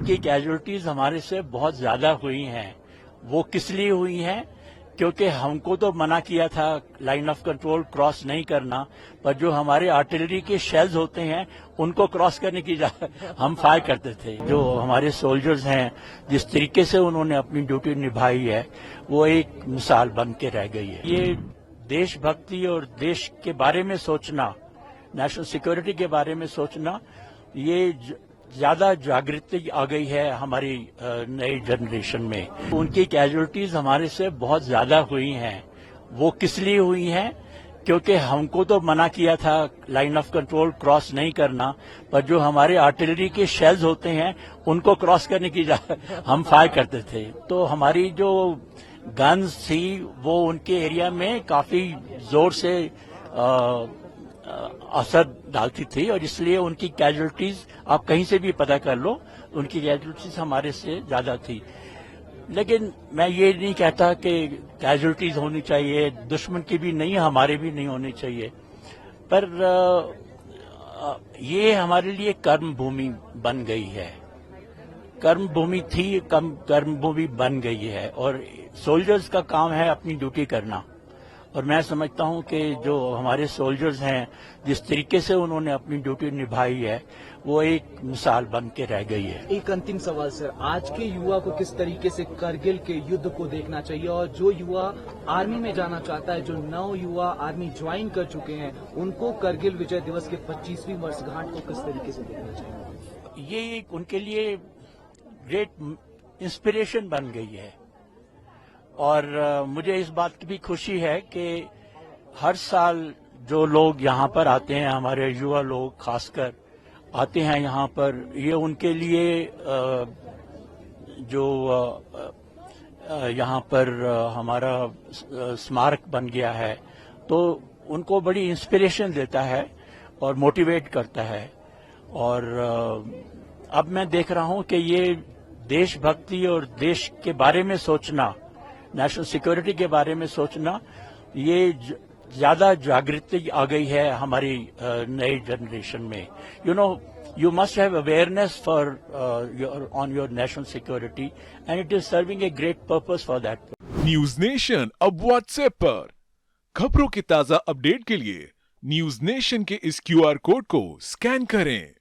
उनकी कैजुअलिटीज हमारे से बहुत ज्यादा हुई हैं। वो किस लिए हुई हैं? क्योंकि हमको तो मना किया था लाइन ऑफ कंट्रोल क्रॉस नहीं करना, पर जो हमारे आर्टिलरी के शेल्स होते हैं उनको क्रॉस करने की हम फायर करते थे। जो हमारे सोल्जर्स हैं, जिस तरीके से उन्होंने अपनी ड्यूटी निभाई है, वो एक मिसाल बन के रह गई है। ये देशभक्ति और देश के बारे में सोचना, नेशनल सिक्योरिटी के बारे में सोचना, ये ज्यादा जागृति आ गई है हमारी नई जनरेशन में। उनकी कैजुअलिटीज हमारे से बहुत ज्यादा हुई हैं। वो किस लिए हुई हैं? क्योंकि हमको तो मना किया था लाइन ऑफ कंट्रोल क्रॉस नहीं करना, पर जो हमारे आर्टिलरी के शेल्स होते हैं उनको क्रॉस करने की हम फायर करते थे। तो हमारी जो गन्स थी वो उनके एरिया में काफी जोर से असर डालती थी, और इसलिए उनकी कैजुअलिटीज आप कहीं से भी पता कर लो, उनकी कैजुअलिटीज हमारे से ज्यादा थी। लेकिन मैं ये नहीं कहता कि कैजुअलिटीज होनी चाहिए, दुश्मन की भी नहीं, हमारे भी नहीं होनी चाहिए, पर ये हमारे लिए कर्म भूमि बन गई है। कर्म भूमि थी, कर्म भूमि बन गई है, और सोल्जर्स का काम है अपनी ड्यूटी करना। और मैं समझता हूं कि जो हमारे सोल्जर्स हैं, जिस तरीके से उन्होंने अपनी ड्यूटी निभाई है, वो एक मिसाल बन के रह गई है। एक अंतिम सवाल सर, आज के युवा को किस तरीके से करगिल के युद्ध को देखना चाहिए, और जो युवा आर्मी में जाना चाहता है, जो नौ युवा आर्मी ज्वाइन कर चुके हैं, उनको करगिल विजय दिवस के 25वीं वर्षगांठ को किस तरीके से देखना चाहिए? ये एक उनके लिए ग्रेट इंस्पिरेशन बन गई है, और मुझे इस बात की भी खुशी है कि हर साल जो लोग यहाँ पर आते हैं, हमारे युवा लोग खासकर आते हैं यहाँ पर, ये उनके लिए जो यहाँ पर हमारा स्मारक बन गया है, तो उनको बड़ी इंस्पिरेशन देता है और मोटिवेट करता है। और अब मैं देख रहा हूँ कि ये देशभक्ति और देश के बारे में सोचना, नेशनल सिक्योरिटी के बारे में सोचना, ये ज्यादा जागृति आ गई है हमारी नई जनरेशन में। You must have awareness for on your national security, and it is serving a great purpose for that. News nation अब व्हाट्सएप पर खबरों के ताजा अपडेट के लिए न्यूज नेशन के इस QR कोड को स्कैन करें।